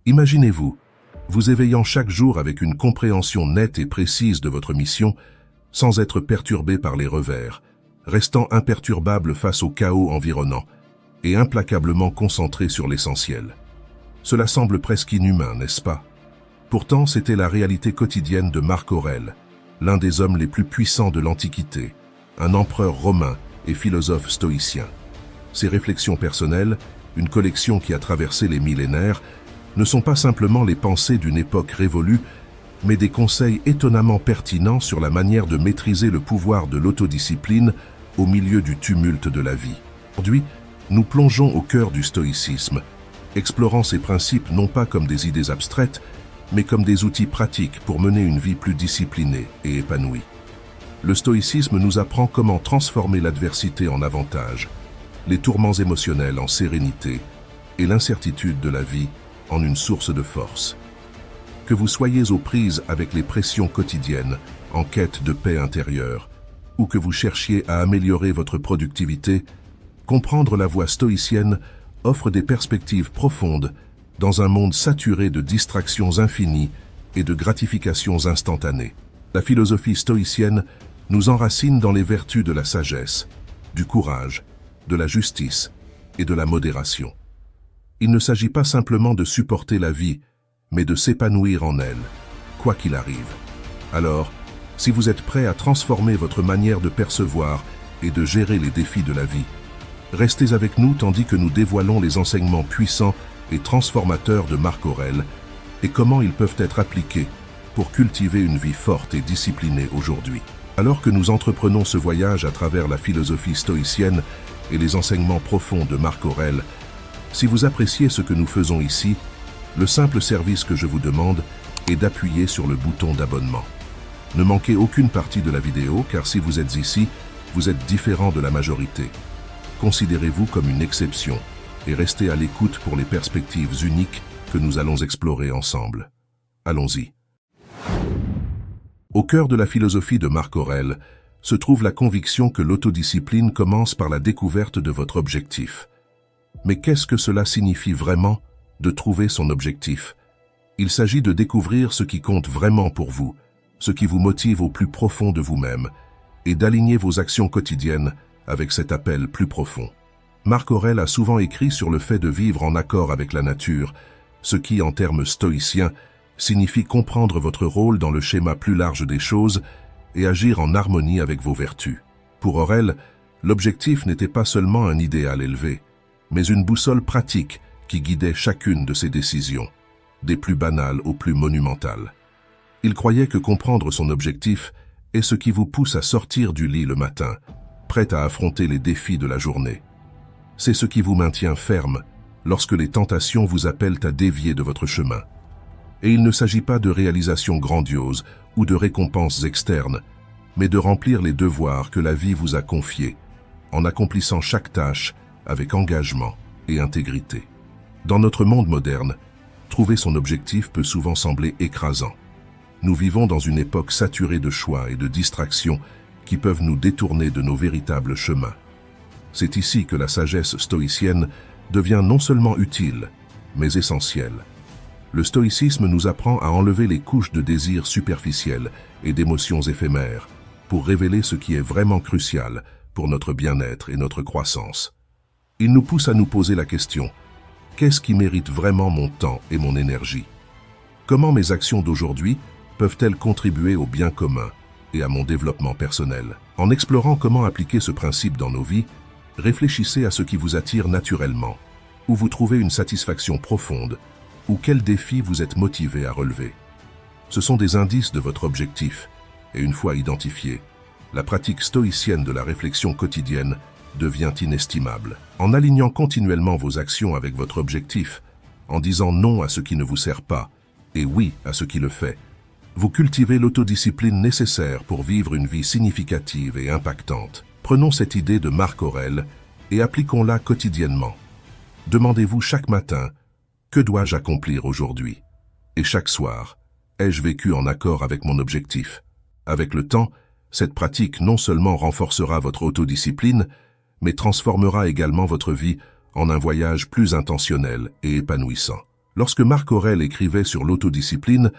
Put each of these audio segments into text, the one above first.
Imaginez-vous, vous éveillant chaque jour avec une compréhension nette et précise de votre mission, sans être perturbé par les revers, restant imperturbable face au chaos environnant et implacablement concentré sur l'essentiel. Cela semble presque inhumain, n'est-ce pas? Pourtant, c'était la réalité quotidienne de Marc Aurèle, l'un des hommes les plus puissants de l'Antiquité, un empereur romain et philosophe stoïcien. Ses réflexions personnelles, une collection qui a traversé les millénaires, ne sont pas simplement les pensées d'une époque révolue, mais des conseils étonnamment pertinents sur la manière de maîtriser le pouvoir de l'autodiscipline au milieu du tumulte de la vie. Aujourd'hui, nous plongeons au cœur du stoïcisme, explorant ces principes non pas comme des idées abstraites, mais comme des outils pratiques pour mener une vie plus disciplinée et épanouie. Le stoïcisme nous apprend comment transformer l'adversité en avantage, les tourments émotionnels en sérénité et l'incertitude de la vie en une source de force. Que vous soyez aux prises avec les pressions quotidiennes, en quête de paix intérieure, ou que vous cherchiez à améliorer votre productivité, comprendre la voie stoïcienne offre des perspectives profondes dans un monde saturé de distractions infinies et de gratifications instantanées. La philosophie stoïcienne nous enracine dans les vertus de la sagesse, du courage, de la justice et de la modération. Il ne s'agit pas simplement de supporter la vie, mais de s'épanouir en elle, quoi qu'il arrive. Alors, si vous êtes prêt à transformer votre manière de percevoir et de gérer les défis de la vie, restez avec nous tandis que nous dévoilons les enseignements puissants et transformateurs de Marc Aurèle et comment ils peuvent être appliqués pour cultiver une vie forte et disciplinée aujourd'hui. Alors que nous entreprenons ce voyage à travers la philosophie stoïcienne et les enseignements profonds de Marc Aurèle, si vous appréciez ce que nous faisons ici, le simple service que je vous demande est d'appuyer sur le bouton d'abonnement. Ne manquez aucune partie de la vidéo car si vous êtes ici, vous êtes différent de la majorité. Considérez-vous comme une exception et restez à l'écoute pour les perspectives uniques que nous allons explorer ensemble. Allons-y. Au cœur de la philosophie de Marc Aurèle se trouve la conviction que l'autodiscipline commence par la découverte de votre objectif. Mais qu'est-ce que cela signifie vraiment de trouver son objectif? Il s'agit de découvrir ce qui compte vraiment pour vous, ce qui vous motive au plus profond de vous-même, et d'aligner vos actions quotidiennes avec cet appel plus profond. Marc Aurèle a souvent écrit sur le fait de vivre en accord avec la nature, ce qui, en termes stoïciens, signifie comprendre votre rôle dans le schéma plus large des choses et agir en harmonie avec vos vertus. Pour Aurèle, l'objectif n'était pas seulement un idéal élevé, mais une boussole pratique qui guidait chacune de ses décisions, des plus banales aux plus monumentales. Il croyait que comprendre son objectif est ce qui vous pousse à sortir du lit le matin, prêt à affronter les défis de la journée. C'est ce qui vous maintient ferme lorsque les tentations vous appellent à dévier de votre chemin. Et il ne s'agit pas de réalisations grandioses ou de récompenses externes, mais de remplir les devoirs que la vie vous a confiés, en accomplissant chaque tâche avec engagement et intégrité. Dans notre monde moderne, trouver son objectif peut souvent sembler écrasant. Nous vivons dans une époque saturée de choix et de distractions qui peuvent nous détourner de nos véritables chemins. C'est ici que la sagesse stoïcienne devient non seulement utile, mais essentielle. Le stoïcisme nous apprend à enlever les couches de désirs superficiels et d'émotions éphémères pour révéler ce qui est vraiment crucial pour notre bien-être et notre croissance. Il nous pousse à nous poser la question: qu'est-ce qui mérite vraiment mon temps et mon énergie? Comment mes actions d'aujourd'hui peuvent-elles contribuer au bien commun et à mon développement personnel? En explorant comment appliquer ce principe dans nos vies, réfléchissez à ce qui vous attire naturellement, où vous trouvez une satisfaction profonde, ou quels défis vous êtes motivé à relever. Ce sont des indices de votre objectif, et une fois identifiés, la pratique stoïcienne de la réflexion quotidienne devient inestimable. En alignant continuellement vos actions avec votre objectif, en disant non à ce qui ne vous sert pas, et oui à ce qui le fait, vous cultivez l'autodiscipline nécessaire pour vivre une vie significative et impactante. Prenons cette idée de Marc Aurèle et appliquons-la quotidiennement. Demandez-vous chaque matin: que dois-je accomplir aujourd'hui? Et chaque soir, ai-je vécu en accord avec mon objectif? Avec le temps, cette pratique non seulement renforcera votre autodiscipline, mais transformera également votre vie en un voyage plus intentionnel et épanouissant. Lorsque Marc Aurèle écrivait sur l'autodiscipline,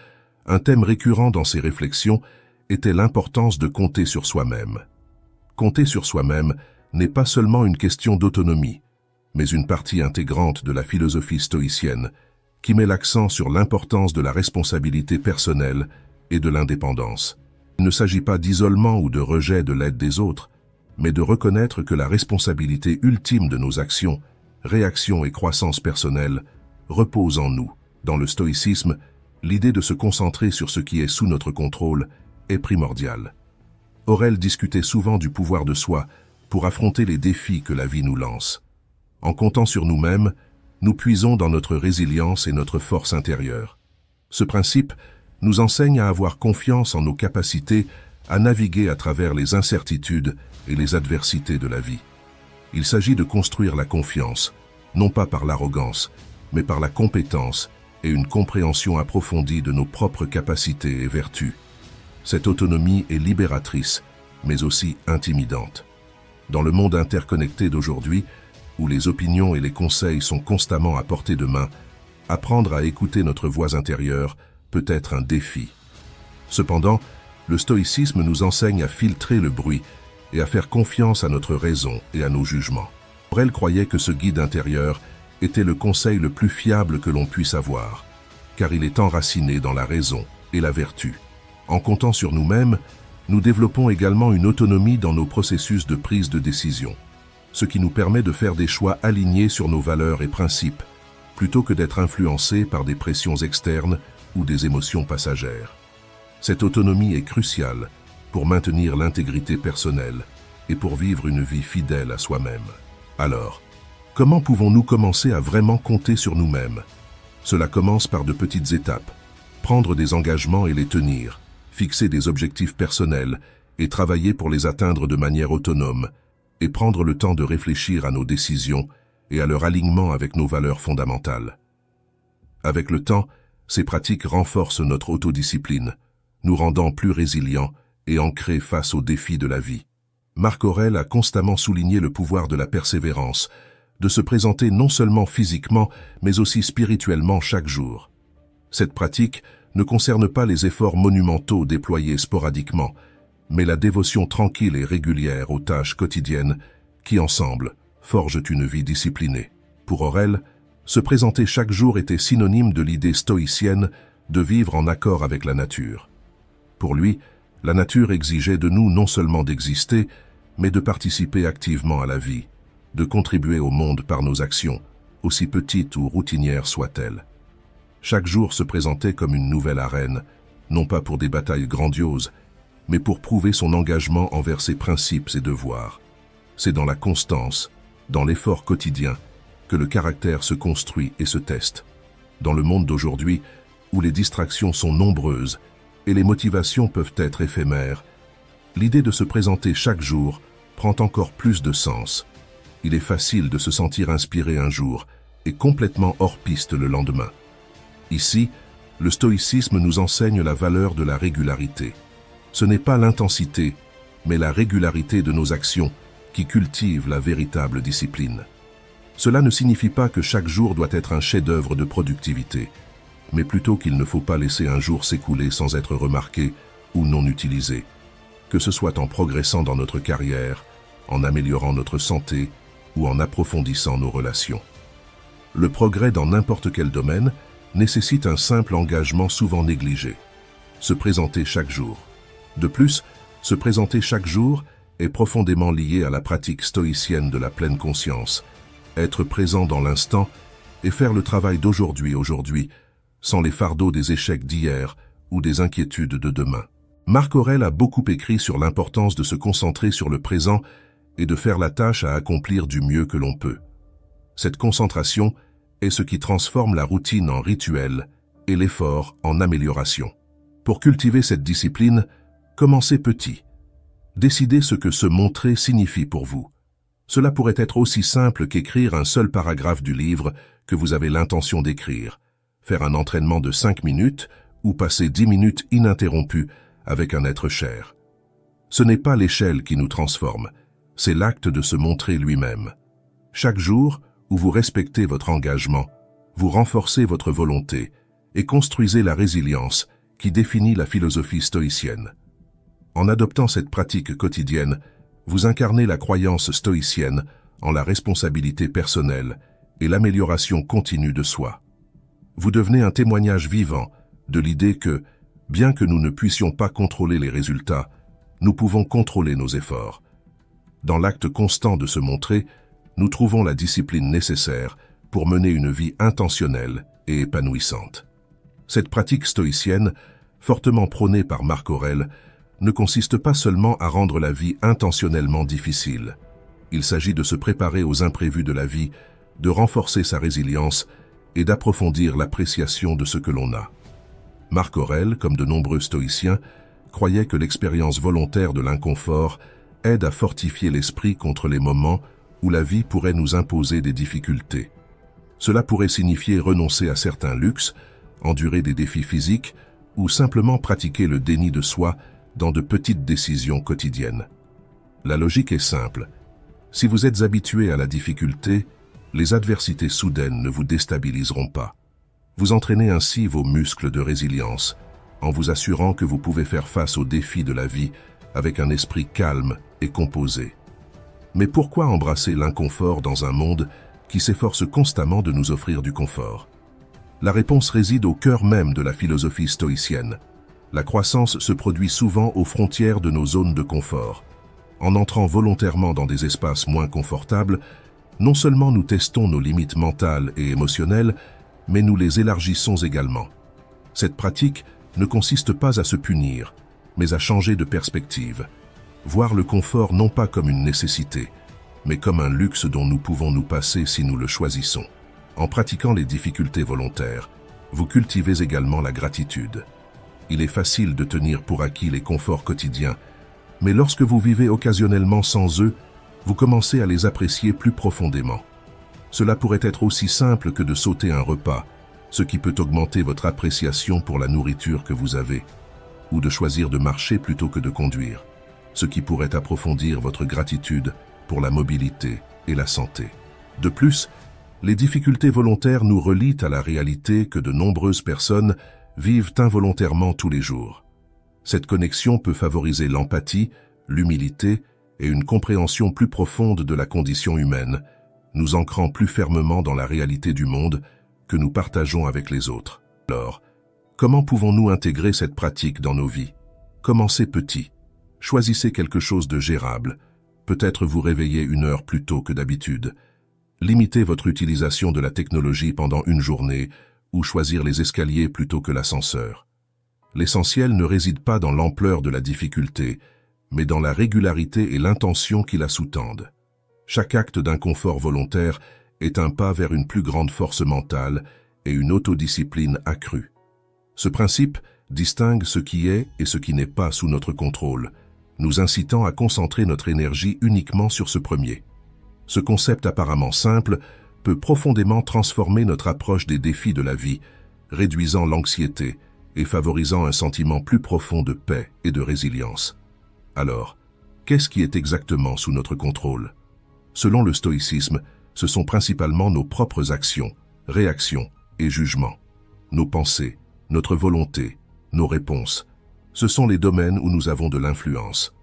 un thème récurrent dans ses réflexions était l'importance de compter sur soi-même. Compter sur soi-même n'est pas seulement une question d'autonomie, mais une partie intégrante de la philosophie stoïcienne qui met l'accent sur l'importance de la responsabilité personnelle et de l'indépendance. Il ne s'agit pas d'isolement ou de rejet de l'aide des autres, mais de reconnaître que la responsabilité ultime de nos actions, réactions et croissance personnelle repose en nous. Dans le stoïcisme, l'idée de se concentrer sur ce qui est sous notre contrôle est primordiale. Aurèle discutait souvent du pouvoir de soi pour affronter les défis que la vie nous lance. En comptant sur nous-mêmes, nous puisons dans notre résilience et notre force intérieure. Ce principe nous enseigne à avoir confiance en nos capacités à naviguer à travers les incertitudes et les adversités de la vie. Il s'agit de construire la confiance, non pas par l'arrogance, mais par la compétence et une compréhension approfondie de nos propres capacités et vertus. Cette autonomie est libératrice, mais aussi intimidante. Dans le monde interconnecté d'aujourd'hui, où les opinions et les conseils sont constamment à portée de main, apprendre à écouter notre voix intérieure peut être un défi. Cependant, le stoïcisme nous enseigne à filtrer le bruit et à faire confiance à notre raison et à nos jugements. Aurèle croyait que ce guide intérieur était le conseil le plus fiable que l'on puisse avoir, car il est enraciné dans la raison et la vertu. En comptant sur nous-mêmes, nous développons également une autonomie dans nos processus de prise de décision, ce qui nous permet de faire des choix alignés sur nos valeurs et principes, plutôt que d'être influencés par des pressions externes ou des émotions passagères. Cette autonomie est cruciale pour maintenir l'intégrité personnelle et pour vivre une vie fidèle à soi-même. Alors, comment pouvons-nous commencer à vraiment compter sur nous-mêmes? Cela commence par de petites étapes. Prendre des engagements et les tenir, fixer des objectifs personnels et travailler pour les atteindre de manière autonome, et prendre le temps de réfléchir à nos décisions et à leur alignement avec nos valeurs fondamentales. Avec le temps, ces pratiques renforcent notre autodiscipline, nous rendant plus résilients et ancrés face aux défis de la vie. Marc Aurèle a constamment souligné le pouvoir de la persévérance, de se présenter non seulement physiquement, mais aussi spirituellement chaque jour. Cette pratique ne concerne pas les efforts monumentaux déployés sporadiquement, mais la dévotion tranquille et régulière aux tâches quotidiennes qui, ensemble, forgent une vie disciplinée. Pour Aurèle, se présenter chaque jour était synonyme de l'idée stoïcienne de vivre en accord avec la nature. Pour lui, la nature exigeait de nous non seulement d'exister, mais de participer activement à la vie, de contribuer au monde par nos actions, aussi petites ou routinières soient-elles. Chaque jour se présentait comme une nouvelle arène, non pas pour des batailles grandioses, mais pour prouver son engagement envers ses principes et devoirs. C'est dans la constance, dans l'effort quotidien, que le caractère se construit et se teste. Dans le monde d'aujourd'hui, où les distractions sont nombreuses et les motivations peuvent être éphémères, l'idée de se présenter chaque jour prend encore plus de sens. Il est facile de se sentir inspiré un jour et complètement hors piste le lendemain. Ici, le stoïcisme nous enseigne la valeur de la régularité. Ce n'est pas l'intensité, mais la régularité de nos actions qui cultive la véritable discipline. Cela ne signifie pas que chaque jour doit être un chef-d'œuvre de productivité, mais plutôt qu'il ne faut pas laisser un jour s'écouler sans être remarqué ou non utilisé, que ce soit en progressant dans notre carrière, en améliorant notre santé ou en approfondissant nos relations. Le progrès dans n'importe quel domaine nécessite un simple engagement souvent négligé. Se présenter chaque jour. De plus, se présenter chaque jour est profondément lié à la pratique stoïcienne de la pleine conscience, être présent dans l'instant et faire le travail d'aujourd'hui, sans les fardeaux des échecs d'hier ou des inquiétudes de demain. Marc Aurèle a beaucoup écrit sur l'importance de se concentrer sur le présent et de faire la tâche à accomplir du mieux que l'on peut. Cette concentration est ce qui transforme la routine en rituel et l'effort en amélioration. Pour cultiver cette discipline, commencez petit. Décidez ce que se montrer signifie pour vous. Cela pourrait être aussi simple qu'écrire un seul paragraphe du livre que vous avez l'intention d'écrire, faire un entraînement de 5 minutes ou passer 10 minutes ininterrompues avec un être cher. Ce n'est pas l'échelle qui nous transforme, c'est l'acte de se montrer lui-même. Chaque jour où vous respectez votre engagement, Vous renforcez votre volonté et construisez la résilience qui définit la philosophie stoïcienne. En adoptant cette pratique quotidienne, vous incarnez la croyance stoïcienne en la responsabilité personnelle et l'amélioration continue de soi. Vous devenez un témoignage vivant de l'idée que, bien que nous ne puissions pas contrôler les résultats, nous pouvons contrôler nos efforts. Dans l'acte constant de se montrer, nous trouvons la discipline nécessaire pour mener une vie intentionnelle et épanouissante. Cette pratique stoïcienne, fortement prônée par Marc Aurèle, ne consiste pas seulement à rendre la vie intentionnellement difficile. Il s'agit de se préparer aux imprévus de la vie, de renforcer sa résilience et d'approfondir l'appréciation de ce que l'on a. Marc Aurèle, comme de nombreux stoïciens, croyait que l'expérience volontaire de l'inconfort aide à fortifier l'esprit contre les moments où la vie pourrait nous imposer des difficultés. Cela pourrait signifier renoncer à certains luxes, endurer des défis physiques ou simplement pratiquer le déni de soi dans de petites décisions quotidiennes. La logique est simple. Si vous êtes habitué à la difficulté, les adversités soudaines ne vous déstabiliseront pas. Vous entraînez ainsi vos muscles de résilience, en vous assurant que vous pouvez faire face aux défis de la vie avec un esprit calme et composé. Mais pourquoi embrasser l'inconfort dans un monde qui s'efforce constamment de nous offrir du confort? La réponse réside au cœur même de la philosophie stoïcienne. La croissance se produit souvent aux frontières de nos zones de confort. En entrant volontairement dans des espaces moins confortables, non seulement nous testons nos limites mentales et émotionnelles, mais nous les élargissons également. Cette pratique ne consiste pas à se punir, mais à changer de perspective. Voir le confort non pas comme une nécessité, mais comme un luxe dont nous pouvons nous passer si nous le choisissons. En pratiquant les difficultés volontaires, vous cultivez également la gratitude. Il est facile de tenir pour acquis les conforts quotidiens, mais lorsque vous vivez occasionnellement sans eux, vous commencez à les apprécier plus profondément. Cela pourrait être aussi simple que de sauter un repas, ce qui peut augmenter votre appréciation pour la nourriture que vous avez, ou de choisir de marcher plutôt que de conduire, ce qui pourrait approfondir votre gratitude pour la mobilité et la santé. De plus, les difficultés volontaires nous relient à la réalité que de nombreuses personnes vivent involontairement tous les jours. Cette connexion peut favoriser l'empathie, l'humilité et une compréhension plus profonde de la condition humaine, nous ancrant plus fermement dans la réalité du monde que nous partageons avec les autres. Alors, comment pouvons-nous intégrer cette pratique dans nos vies? Commencez petit. Choisissez quelque chose de gérable. Peut-être vous réveiller 1 heure plus tôt que d'habitude. Limitez votre utilisation de la technologie pendant une journée ou choisir les escaliers plutôt que l'ascenseur. L'essentiel ne réside pas dans l'ampleur de la difficulté, mais dans la régularité et l'intention qui la sous-tendent. Chaque acte d'inconfort volontaire est un pas vers une plus grande force mentale et une autodiscipline accrue. Ce principe distingue ce qui est et ce qui n'est pas sous notre contrôle, nous incitant à concentrer notre énergie uniquement sur ce premier. Ce concept apparemment simple peut profondément transformer notre approche des défis de la vie, réduisant l'anxiété et favorisant un sentiment plus profond de paix et de résilience. Alors, qu'est-ce qui est exactement sous notre contrôle? Selon le stoïcisme, ce sont principalement nos propres actions, réactions et jugements. Nos pensées, notre volonté, nos réponses. Ce sont les domaines où nous avons de l'influence.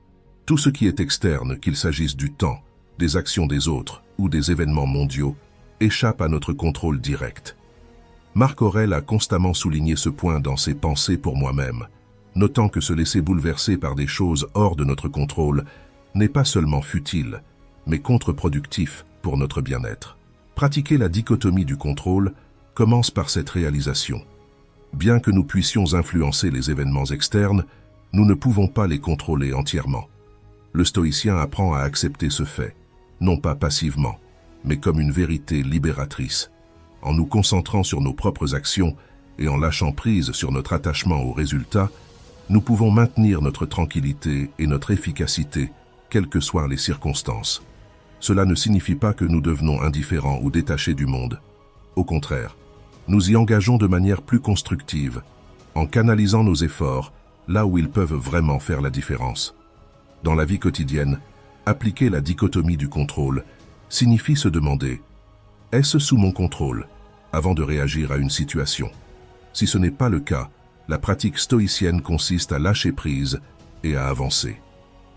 Tout ce qui est externe, qu'il s'agisse du temps, des actions des autres ou des événements mondiaux, échappe à notre contrôle direct. Marc Aurèle a constamment souligné ce point dans ses Pensées pour moi-même, notant que se laisser bouleverser par des choses hors de notre contrôle n'est pas seulement futile, mais contre-productif pour notre bien-être. Pratiquer la dichotomie du contrôle commence par cette réalisation. Bien que nous puissions influencer les événements externes, nous ne pouvons pas les contrôler entièrement. Le stoïcien apprend à accepter ce fait, non pas passivement, mais comme une vérité libératrice. En nous concentrant sur nos propres actions et en lâchant prise sur notre attachement aux résultats, nous pouvons maintenir notre tranquillité et notre efficacité, quelles que soient les circonstances. Cela ne signifie pas que nous devenons indifférents ou détachés du monde. Au contraire, nous y engageons de manière plus constructive, en canalisant nos efforts là où ils peuvent vraiment faire la différence. Dans la vie quotidienne, appliquer la dichotomie du contrôle signifie se demander « Est-ce sous mon contrôle ?» avant de réagir à une situation. Si ce n'est pas le cas, la pratique stoïcienne consiste à lâcher prise et à avancer.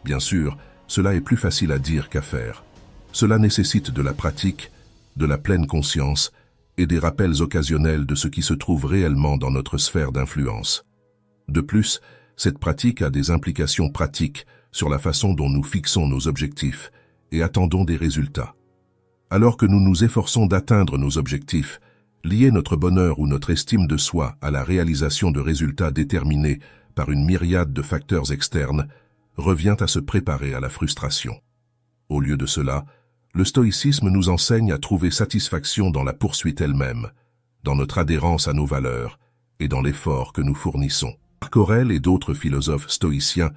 Bien sûr, cela est plus facile à dire qu'à faire. Cela nécessite de la pratique, de la pleine conscience et des rappels occasionnels de ce qui se trouve réellement dans notre sphère d'influence. De plus, cette pratique a des implications pratiques sur la façon dont nous fixons nos objectifs et attendons des résultats. Alors que nous nous efforçons d'atteindre nos objectifs, lier notre bonheur ou notre estime de soi à la réalisation de résultats déterminés par une myriade de facteurs externes revient à se préparer à la frustration. Au lieu de cela, le stoïcisme nous enseigne à trouver satisfaction dans la poursuite elle-même, dans notre adhérence à nos valeurs et dans l'effort que nous fournissons. Marc Aurèle et d'autres philosophes stoïciens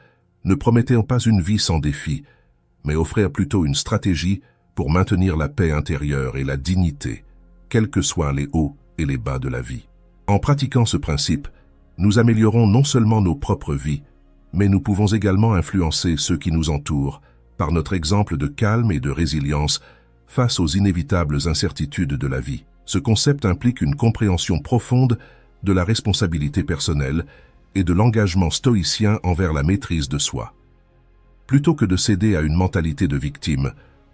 ne promettaient pas une vie sans défis, mais offraient plutôt une stratégie pour maintenir la paix intérieure et la dignité, quels que soient les hauts et les bas de la vie. En pratiquant ce principe, nous améliorons non seulement nos propres vies, mais nous pouvons également influencer ceux qui nous entourent par notre exemple de calme et de résilience face aux inévitables incertitudes de la vie. Ce concept implique une compréhension profonde de la responsabilité personnelle et de l'engagement stoïcien envers la maîtrise de soi. Plutôt que de céder à une mentalité de victime,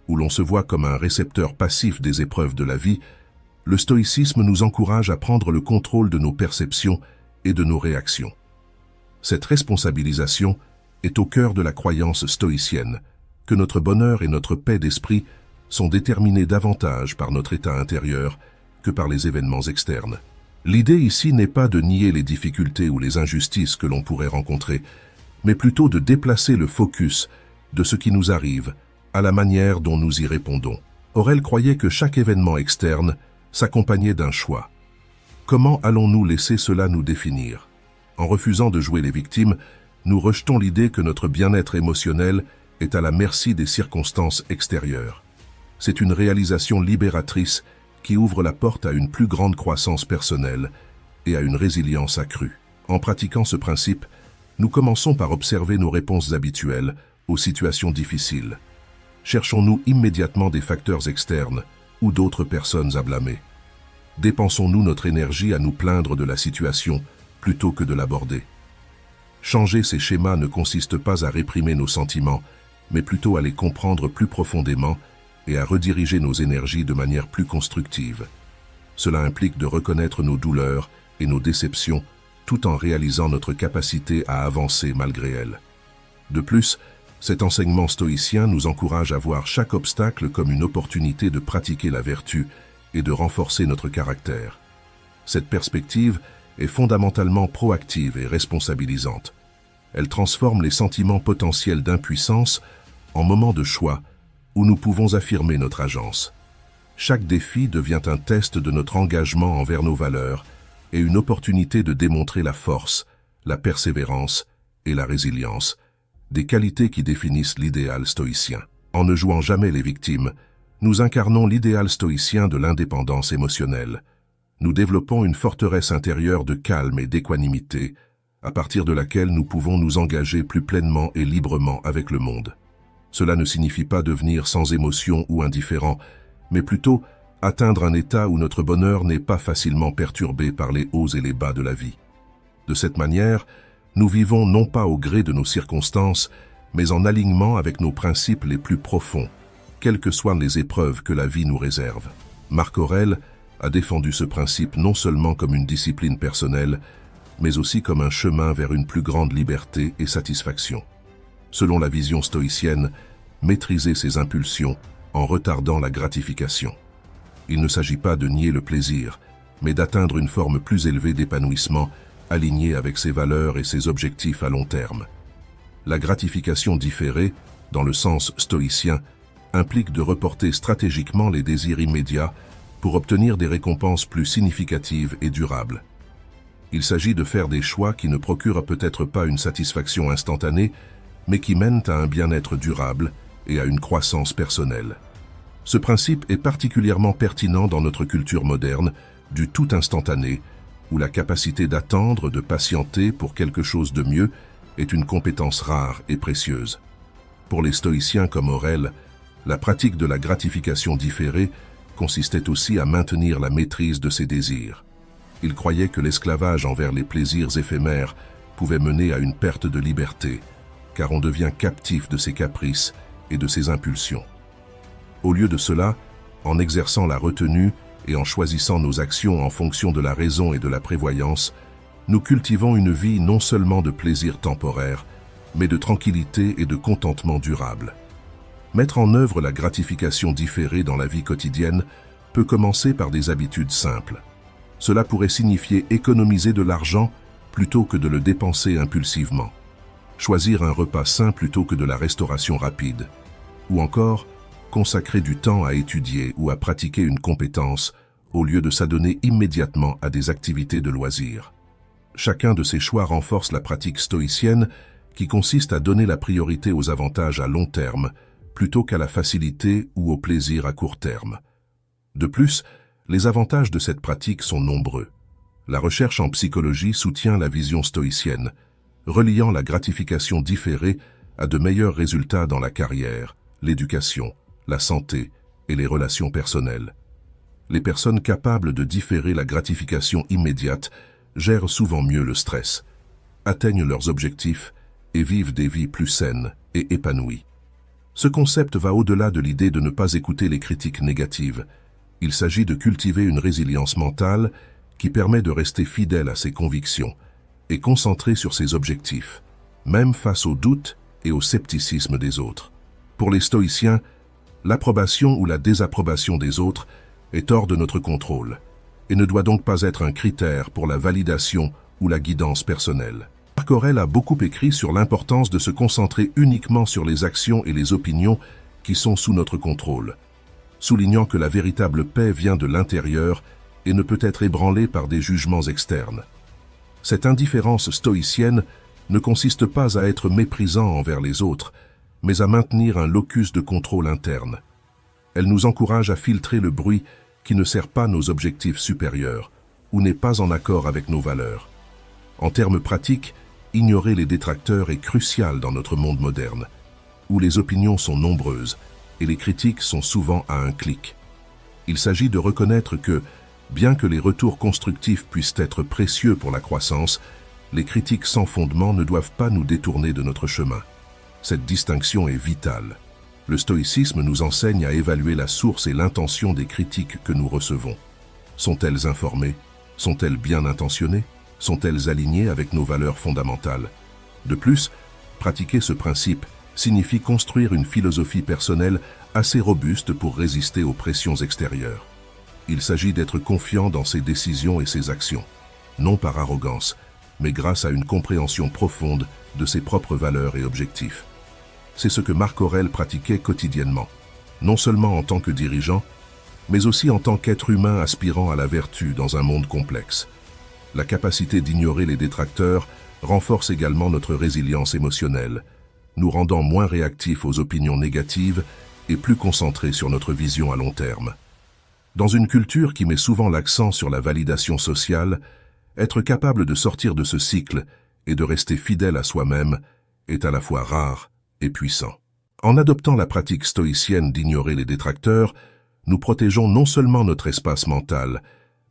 où l'on se voit comme un récepteur passif des épreuves de la vie, le stoïcisme nous encourage à prendre le contrôle de nos perceptions et de nos réactions. Cette responsabilisation est au cœur de la croyance stoïcienne, que notre bonheur et notre paix d'esprit sont déterminés davantage par notre état intérieur que par les événements externes. L'idée ici n'est pas de nier les difficultés ou les injustices que l'on pourrait rencontrer, mais plutôt de déplacer le focus de ce qui nous arrive à la manière dont nous y répondons. Aurèle croyait que chaque événement externe s'accompagnait d'un choix. Comment allons-nous laisser cela nous définir? En refusant de jouer les victimes, nous rejetons l'idée que notre bien-être émotionnel est à la merci des circonstances extérieures. C'est une réalisation libératrice qui ouvre la porte à une plus grande croissance personnelle et à une résilience accrue. En pratiquant ce principe, nous commençons par observer nos réponses habituelles aux situations difficiles. Cherchons-nous immédiatement des facteurs externes ou d'autres personnes à blâmer? Dépensons-nous notre énergie à nous plaindre de la situation plutôt que de l'aborder? Changer ces schémas ne consiste pas à réprimer nos sentiments, mais plutôt à les comprendre plus profondément et à rediriger nos énergies de manière plus constructive. Cela implique de reconnaître nos douleurs et nos déceptions tout en réalisant notre capacité à avancer malgré elles. De plus, cet enseignement stoïcien nous encourage à voir chaque obstacle comme une opportunité de pratiquer la vertu et de renforcer notre caractère. Cette perspective est fondamentalement proactive et responsabilisante. Elle transforme les sentiments potentiels d'impuissance en moments de choix où nous pouvons affirmer notre agence. Chaque défi devient un test de notre engagement envers nos valeurs et une opportunité de démontrer la force, la persévérance et la résilience, des qualités qui définissent l'idéal stoïcien. En ne jouant jamais les victimes, nous incarnons l'idéal stoïcien de l'indépendance émotionnelle. Nous développons une forteresse intérieure de calme et d'équanimité, à partir de laquelle nous pouvons nous engager plus pleinement et librement avec le monde. Cela ne signifie pas devenir sans émotion ou indifférent, mais plutôt atteindre un état où notre bonheur n'est pas facilement perturbé par les hauts et les bas de la vie. De cette manière, nous vivons non pas au gré de nos circonstances, mais en alignement avec nos principes les plus profonds, quelles que soient les épreuves que la vie nous réserve. Marc Aurèle a défendu ce principe non seulement comme une discipline personnelle, mais aussi comme un chemin vers une plus grande liberté et satisfaction. Selon la vision stoïcienne, maîtriser ses impulsions en retardant la gratification. Il ne s'agit pas de nier le plaisir, mais d'atteindre une forme plus élevée d'épanouissement alignée avec ses valeurs et ses objectifs à long terme. La gratification différée, dans le sens stoïcien, implique de reporter stratégiquement les désirs immédiats pour obtenir des récompenses plus significatives et durables. Il s'agit de faire des choix qui ne procurent peut-être pas une satisfaction instantanée, mais qui mènent à un bien-être durable et à une croissance personnelle. Ce principe est particulièrement pertinent dans notre culture moderne, du tout instantané, où la capacité d'attendre, de patienter pour quelque chose de mieux est une compétence rare et précieuse. Pour les stoïciens comme Aurèle, la pratique de la gratification différée consistait aussi à maintenir la maîtrise de ses désirs. Il croyait que l'esclavage envers les plaisirs éphémères pouvait mener à une perte de liberté, car on devient captif de ses caprices et de ses impulsions. Au lieu de cela, en exerçant la retenue et en choisissant nos actions en fonction de la raison et de la prévoyance, nous cultivons une vie non seulement de plaisir temporaire, mais de tranquillité et de contentement durable. Mettre en œuvre la gratification différée dans la vie quotidienne peut commencer par des habitudes simples. Cela pourrait signifier économiser de l'argent plutôt que de le dépenser impulsivement, choisir un repas sain plutôt que de la restauration rapide, ou encore consacrer du temps à étudier ou à pratiquer une compétence au lieu de s'adonner immédiatement à des activités de loisirs. Chacun de ces choix renforce la pratique stoïcienne qui consiste à donner la priorité aux avantages à long terme plutôt qu'à la facilité ou au plaisir à court terme. De plus, les avantages de cette pratique sont nombreux. La recherche en psychologie soutient la vision stoïcienne, reliant la gratification différée à de meilleurs résultats dans la carrière, l'éducation, la santé et les relations personnelles. Les personnes capables de différer la gratification immédiate gèrent souvent mieux le stress, atteignent leurs objectifs et vivent des vies plus saines et épanouies. Ce concept va au-delà de l'idée de ne pas écouter les critiques négatives. Il s'agit de cultiver une résilience mentale qui permet de rester fidèle à ses convictions et concentré sur ses objectifs, même face aux doutes et au scepticisme des autres. Pour les stoïciens, l'approbation ou la désapprobation des autres est hors de notre contrôle et ne doit donc pas être un critère pour la validation ou la guidance personnelle. Marc Aurèle a beaucoup écrit sur l'importance de se concentrer uniquement sur les actions et les opinions qui sont sous notre contrôle, soulignant que la véritable paix vient de l'intérieur et ne peut être ébranlée par des jugements externes. Cette indifférence stoïcienne ne consiste pas à être méprisant envers les autres, mais à maintenir un locus de contrôle interne. Elle nous encourage à filtrer le bruit qui ne sert pas nos objectifs supérieurs ou n'est pas en accord avec nos valeurs. En termes pratiques, ignorer les détracteurs est crucial dans notre monde moderne, où les opinions sont nombreuses et les critiques sont souvent à un clic. Il s'agit de reconnaître que, bien que les retours constructifs puissent être précieux pour la croissance, les critiques sans fondement ne doivent pas nous détourner de notre chemin. Cette distinction est vitale. Le stoïcisme nous enseigne à évaluer la source et l'intention des critiques que nous recevons. Sont-elles informées? Sont-elles bien intentionnées? Sont-elles alignées avec nos valeurs fondamentales? De plus, pratiquer ce principe signifie construire une philosophie personnelle assez robuste pour résister aux pressions extérieures. Il s'agit d'être confiant dans ses décisions et ses actions, non par arrogance, mais grâce à une compréhension profonde de ses propres valeurs et objectifs. C'est ce que Marc Aurèle pratiquait quotidiennement, non seulement en tant que dirigeant, mais aussi en tant qu'être humain aspirant à la vertu dans un monde complexe. La capacité d'ignorer les détracteurs renforce également notre résilience émotionnelle, nous rendant moins réactifs aux opinions négatives et plus concentrés sur notre vision à long terme. Dans une culture qui met souvent l'accent sur la validation sociale, être capable de sortir de ce cycle et de rester fidèle à soi-même est à la fois rare et puissant. En adoptant la pratique stoïcienne d'ignorer les détracteurs, nous protégeons non seulement notre espace mental,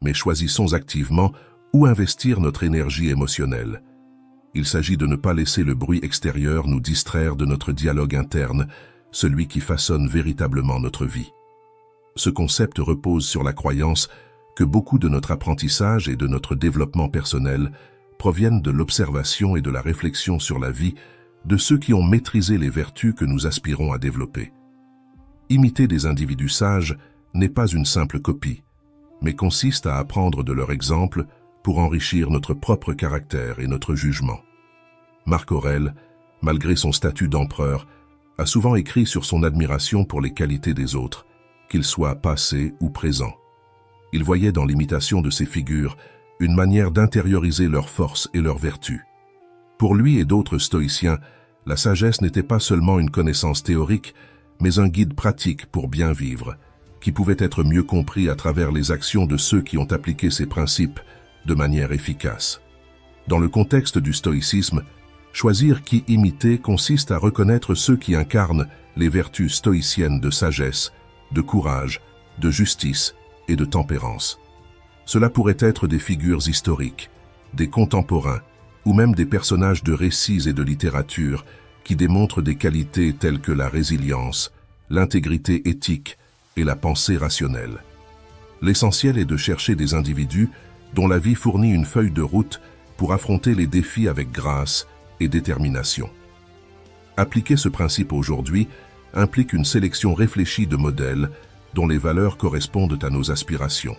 mais choisissons activement où investir notre énergie émotionnelle. Il s'agit de ne pas laisser le bruit extérieur nous distraire de notre dialogue interne, celui qui façonne véritablement notre vie. Ce concept repose sur la croyance que beaucoup de notre apprentissage et de notre développement personnel proviennent de l'observation et de la réflexion sur la vie de ceux qui ont maîtrisé les vertus que nous aspirons à développer. Imiter des individus sages n'est pas une simple copie, mais consiste à apprendre de leur exemple pour enrichir notre propre caractère et notre jugement. Marc Aurèle, malgré son statut d'empereur, a souvent écrit sur son admiration pour les qualités des autres, qu'ils soient passés ou présents. Il voyait dans l'imitation de ces figures une manière d'intérioriser leurs forces et leurs vertus. Pour lui et d'autres stoïciens, la sagesse n'était pas seulement une connaissance théorique, mais un guide pratique pour bien vivre, qui pouvait être mieux compris à travers les actions de ceux qui ont appliqué ces principes de manière efficace. Dans le contexte du stoïcisme, choisir qui imiter consiste à reconnaître ceux qui incarnent les vertus stoïciennes de sagesse, de courage de justice et de tempérance. Cela pourrait être des figures historiques, des contemporains, ou même des personnages de récits et de littérature qui démontrent des qualités telles que la résilience, l'intégrité éthique et la pensée rationnelle. L'essentiel est de chercher des individus dont la vie fournit une feuille de route pour affronter les défis avec grâce et détermination. Appliquer ce principe aujourd'hui implique une sélection réfléchie de modèles dont les valeurs correspondent à nos aspirations.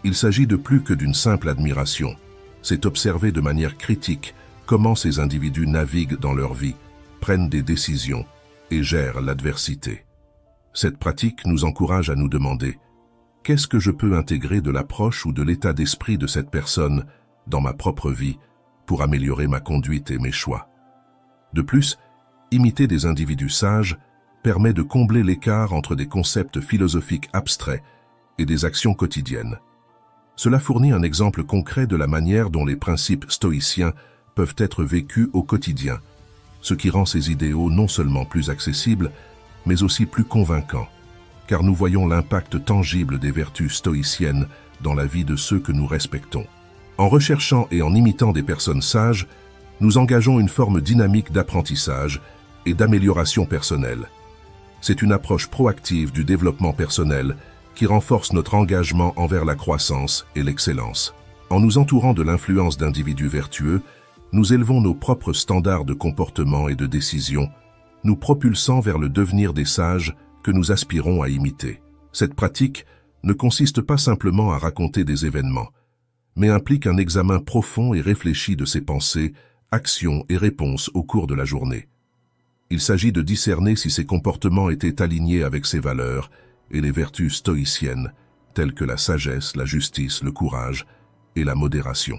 Il s'agit de plus que d'une simple admiration, c'est observer de manière critique comment ces individus naviguent dans leur vie, prennent des décisions et gèrent l'adversité. Cette pratique nous encourage à nous demander « Qu'est-ce que je peux intégrer de l'approche ou de l'état d'esprit de cette personne dans ma propre vie pour améliorer ma conduite et mes choix ?» De plus, imiter des individus sages permet de combler l'écart entre des concepts philosophiques abstraits et des actions quotidiennes. Cela fournit un exemple concret de la manière dont les principes stoïciens peuvent être vécus au quotidien, ce qui rend ces idéaux non seulement plus accessibles, mais aussi plus convaincants, car nous voyons l'impact tangible des vertus stoïciennes dans la vie de ceux que nous respectons. En recherchant et en imitant des personnes sages, nous engageons une forme dynamique d'apprentissage et d'amélioration personnelle. C'est une approche proactive du développement personnel qui renforce notre engagement envers la croissance et l'excellence. En nous entourant de l'influence d'individus vertueux, nous élevons nos propres standards de comportement et de décision, nous propulsant vers le devenir des sages que nous aspirons à imiter. Cette pratique ne consiste pas simplement à raconter des événements, mais implique un examen profond et réfléchi de ses pensées, actions et réponses au cours de la journée. Il s'agit de discerner si ces comportements étaient alignés avec ses valeurs et les vertus stoïciennes, telles que la sagesse, la justice, le courage et la modération.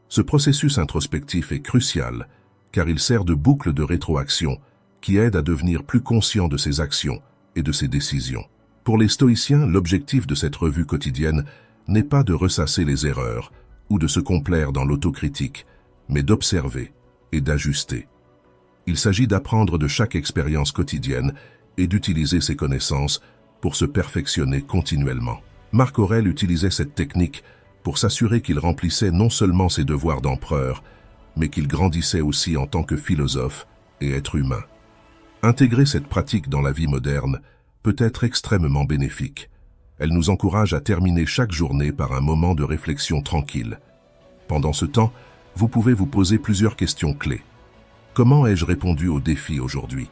Ce processus introspectif est crucial, car il sert de boucle de rétroaction qui aide à devenir plus conscient de ses actions et de ses décisions. Pour les stoïciens, l'objectif de cette revue quotidienne n'est pas de ressasser les erreurs ou de se complaire dans l'autocritique, mais d'observer et d'ajuster. Il s'agit d'apprendre de chaque expérience quotidienne et d'utiliser ses connaissances pour se perfectionner continuellement. Marc Aurèle utilisait cette technique pour s'assurer qu'il remplissait non seulement ses devoirs d'empereur, mais qu'il grandissait aussi en tant que philosophe et être humain. Intégrer cette pratique dans la vie moderne peut être extrêmement bénéfique. Elle nous encourage à terminer chaque journée par un moment de réflexion tranquille. Pendant ce temps, vous pouvez vous poser plusieurs questions clés. Comment ai-je répondu aux défis aujourd'hui?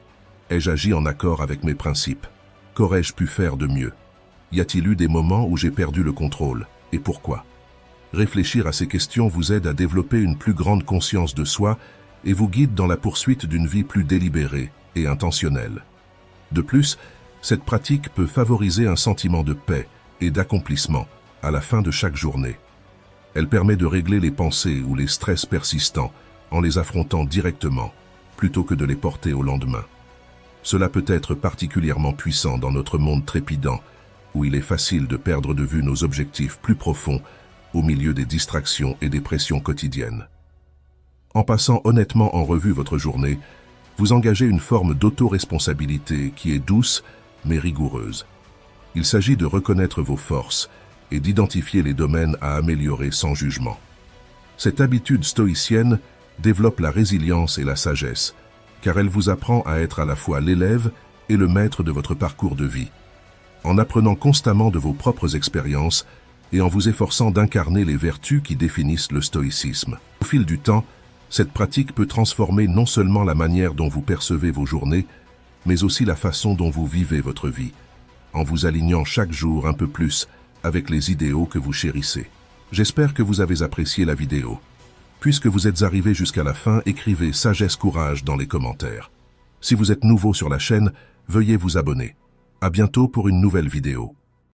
Ai-je agi en accord avec mes principes? Qu'aurais-je pu faire de mieux? Y a-t-il eu des moments où j'ai perdu le contrôle? Et pourquoi? Réfléchir à ces questions vous aide à développer une plus grande conscience de soi et vous guide dans la poursuite d'une vie plus délibérée et intentionnelle. De plus, cette pratique peut favoriser un sentiment de paix et d'accomplissement à la fin de chaque journée. Elle permet de régler les pensées ou les stress persistants en les affrontant directement, plutôt que de les porter au lendemain. Cela peut être particulièrement puissant dans notre monde trépidant, où il est facile de perdre de vue nos objectifs plus profonds au milieu des distractions et des pressions quotidiennes. En passant honnêtement en revue votre journée, vous engagez une forme d'auto-responsabilité qui est douce mais rigoureuse. Il s'agit de reconnaître vos forces et d'identifier les domaines à améliorer sans jugement. Cette habitude stoïcienne développe la résilience et la sagesse, car elle vous apprend à être à la fois l'élève et le maître de votre parcours de vie. En apprenant constamment de vos propres expériences et en vous efforçant d'incarner les vertus qui définissent le stoïcisme. Au fil du temps, cette pratique peut transformer non seulement la manière dont vous percevez vos journées, mais aussi la façon dont vous vivez votre vie, en vous alignant chaque jour un peu plus avec les idéaux que vous chérissez. J'espère que vous avez apprécié la vidéo. Puisque vous êtes arrivé jusqu'à la fin, écrivez Sagesse Courage dans les commentaires. Si vous êtes nouveau sur la chaîne, veuillez vous abonner. À bientôt pour une nouvelle vidéo.